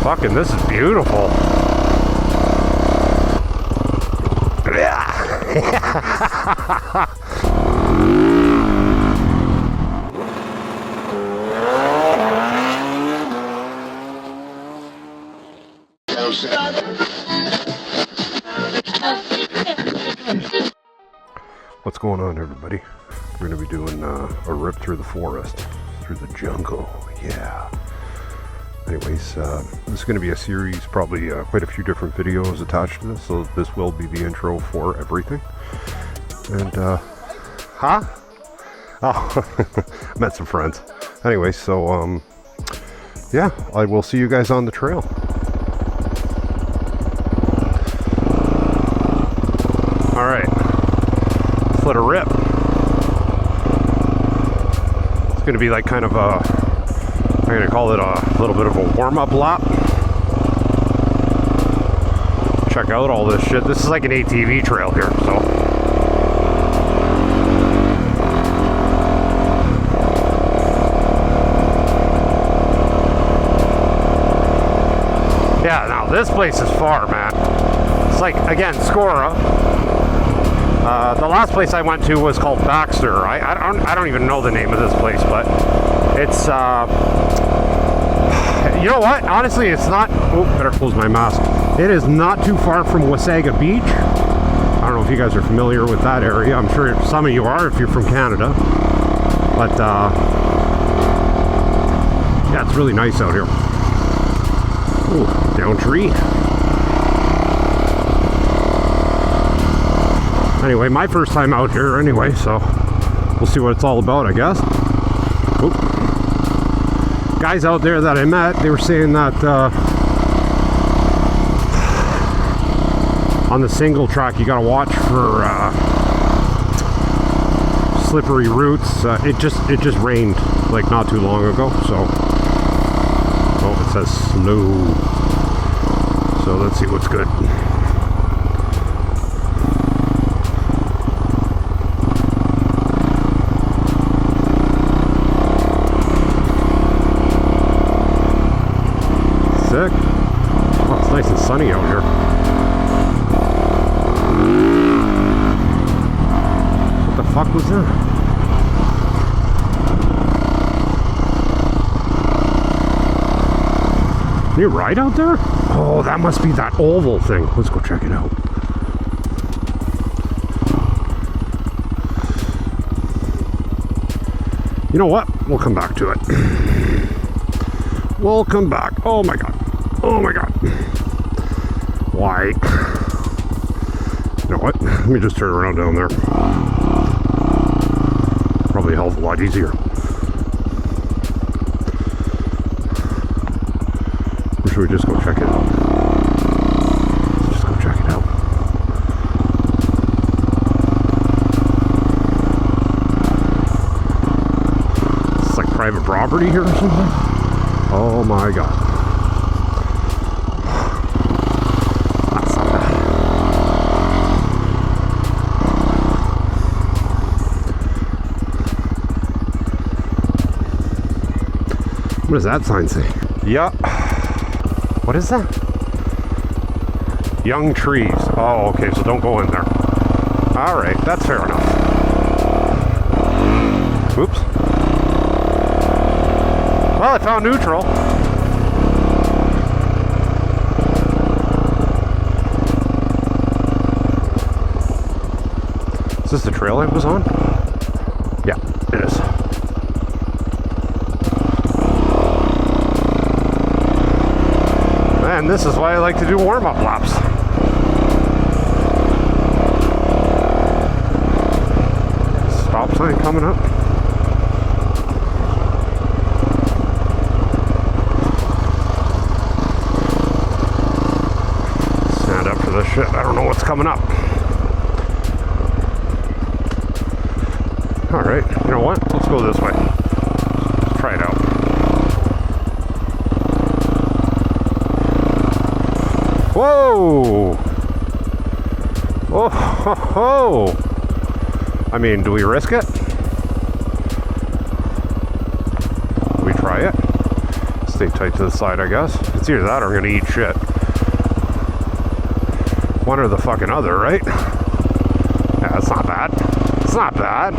Fucking, this is beautiful. What's going on, everybody? We're going to be doing a rip through the forest, through the jungle, yeah. Anyways, this is going to be a series, probably quite a few different videos attached to this, so this will be the intro for everything. And, Oh, met some friends. Anyway, so, yeah, I will see you guys on the trail. Alright, let's let her rip. It's going to be like kind of a, I'm going to call it a little bit of a warm-up lap. Check out all this shit. This is like an ATV trail here, so. Yeah, now this place is far, man. It's like, again, Skora. The last place I went to was called Baxter. I don't even know the name of this place, but it's, you know what? Honestly, it's not, oh, better close my mask. It is not too far from Wasaga Beach. I don't know if you guys are familiar with that area. I'm sure some of you are if you're from Canada. But, yeah, it's really nice out here. Ooh, down tree. Anyway, my first time out here anyway, so we'll see what it's all about, I guess. Oop. Guys out there that I met, they were saying that on the single track you gotta watch for slippery roots. It just rained like not too long ago, so oh, it says slow. So let's see what's good. Sick. Oh, it's nice and sunny out here. What the fuck was that? Can you ride out there? Oh, that must be that oval thing. Let's go check it out. You know what? We'll come back to it. We'll come back. Oh my god. Oh my god. Why? You know what? Let me just turn around down there. Probably a hell of a lot easier. Or should we just go check it out? Let's just go check it out. It's like private property here or something? Oh my god. That's not bad. What does that sign say? Yeah. What is that? Young trees. Oh, okay, so don't go in there. Alright, that's fair enough. Oops. Well, I found neutral. Is this the trail I was on? Yeah, it is. And this is why I like to do warm-up laps. Stop sign coming up. Stand up for this shit. I don't know what's coming up. Alright, you know what? Let's go this way. Let's try it out. Whoa! Oh ho ho! I mean, do we risk it? Do we try it? stay tight to the side, I guess. It's either that or I'm gonna eat shit. One or the fucking other, right? Yeah, that's not bad. It's not bad.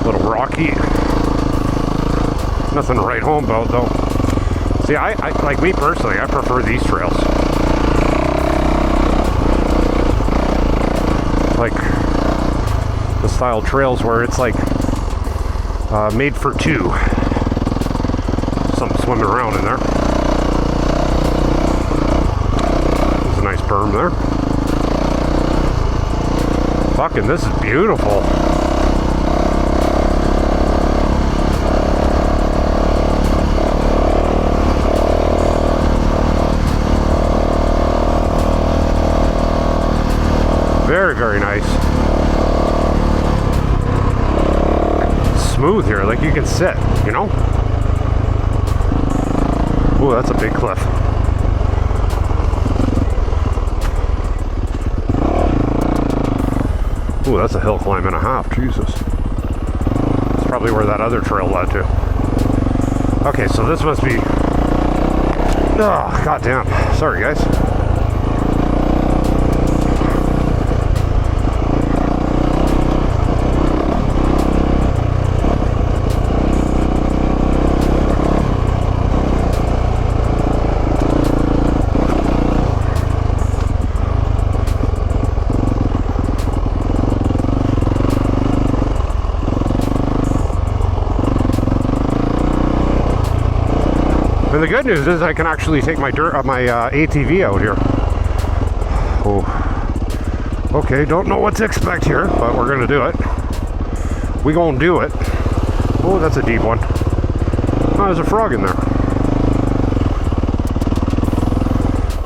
A little rocky. Nothing to write home about though. See, I like me personally, I prefer these trails. Like the style trails where it's like made for two. Something swimming around in there. There's a nice berm there. Fucking, this is beautiful. Very, very nice. Smooth here, like you can sit, you know? Ooh, that's a big cliff. Ooh, that's a hill climb and a half, Jesus. That's probably where that other trail led to. Okay, so this must be... Oh, goddamn. Sorry, guys. And the good news is I can actually take my ATV out here. Oh, okay, don't know what to expect here, but we're gonna do it. We gonna do it. Oh, that's a deep one. Oh, there's a frog in there.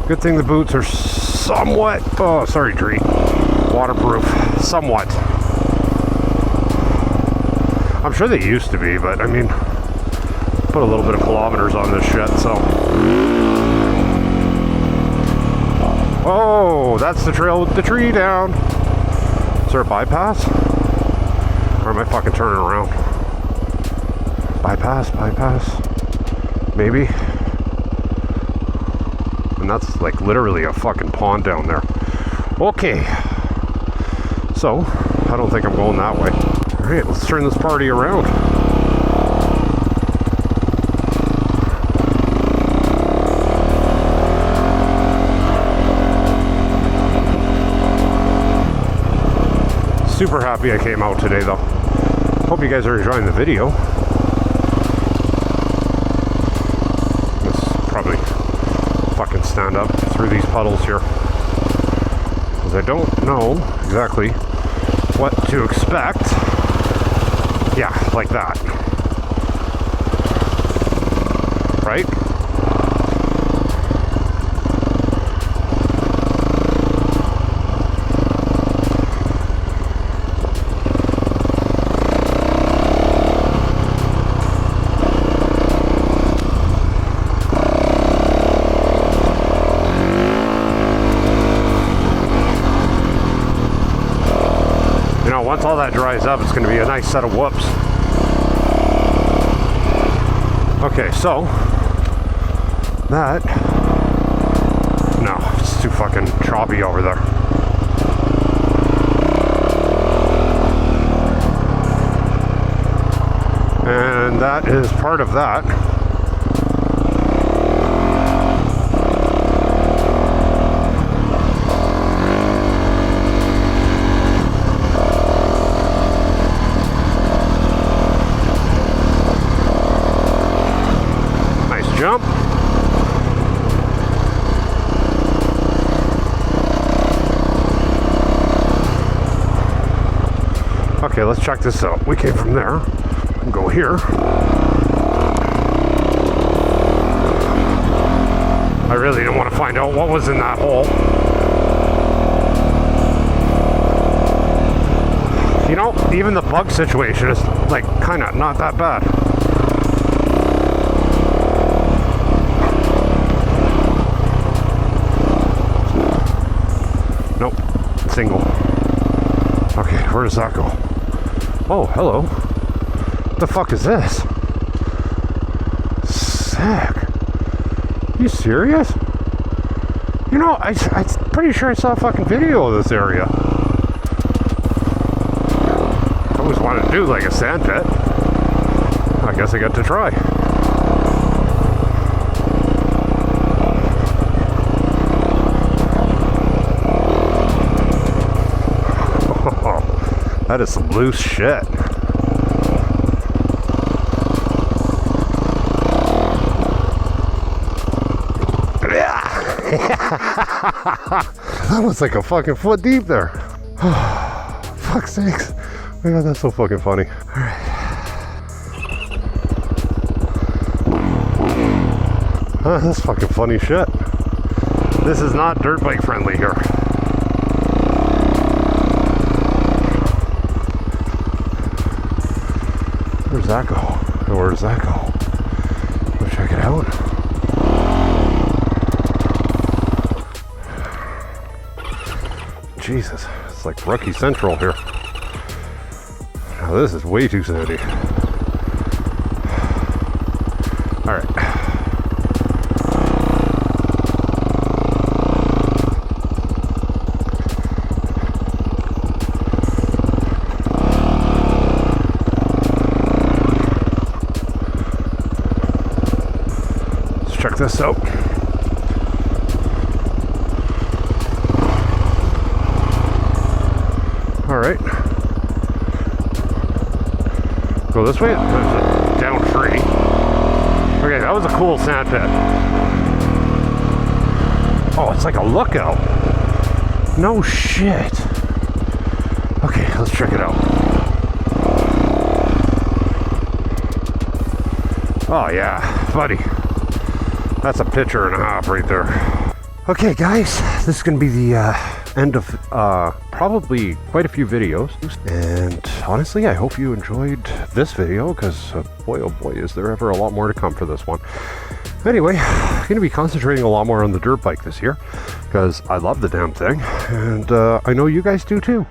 Good thing the boots are somewhat, oh, sorry, Dree, waterproof, somewhat. I'm sure they used to be, but I mean, put a little bit of kilometers on this shit, so. Oh, that's the trail with the tree down. Is there a bypass? Or am I fucking turning around? Bypass, maybe. And that's like literally a fucking pond down there. Okay. So, I don't think I'm going that way. All right, let's turn this party around. Super happy I came out today though. Hope you guys are enjoying the video. Let's probably fucking stand up through these puddles here, because I don't know exactly what to expect. Yeah, like that. Right? Once all that dries up, it's going to be a nice set of whoops. Okay, so that, no, it's too fucking choppy over there. And that is part of that. Jump. Okay, let's check this out. We came from there. And go here. I really didn't want to find out what was in that hole. You know, even the bug situation is like kind of not that bad. Nope, single. Okay, where does that go? Oh, hello. What the fuck is this? Sick. You serious? You know, I'm pretty sure I saw a fucking video of this area. I always wanted to do like a sand pit. I guess I got to try. That is some loose shit. That was like a fucking foot deep there. Fuck's sakes. Oh my god, that's so fucking funny. Alright. That's fucking funny shit. This is not dirt bike friendly here. Where's that go? Where does that go? Let's check it out. Jesus, it's like Rookie Central here. Now this is way too sandy. Alright. Let's check this out. Alright. Go this way? There's down free. Okay, that was a cool sand pit. Oh, it's like a lookout. No shit. Okay, let's check it out. Oh yeah, buddy. That's a picture and a half right there. Okay guys, this is going to be the end of probably quite a few videos, and honestly I hope you enjoyed this video, because boy oh boy is there ever a lot more to come for this one. Anyway, I'm going to be concentrating a lot more on the dirt bike this year, because I love the damn thing, and I know you guys do too.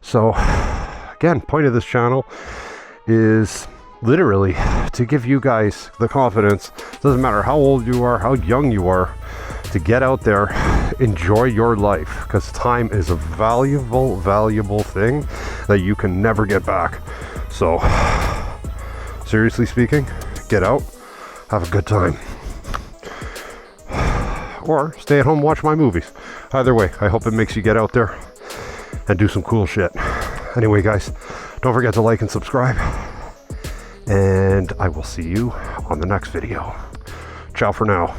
So again, point of this channel is literally to give you guys the confidence, doesn't matter how old you are, how young you are, to get out there, enjoy your life, because time is a valuable thing that you can never get back. So seriously speaking, get out, have a good time, or stay at home, watch my movies. Either way, I hope it makes you get out there and do some cool shit. Anyway guys, don't forget to like and subscribe, and I will see you on the next video. Ciao for now.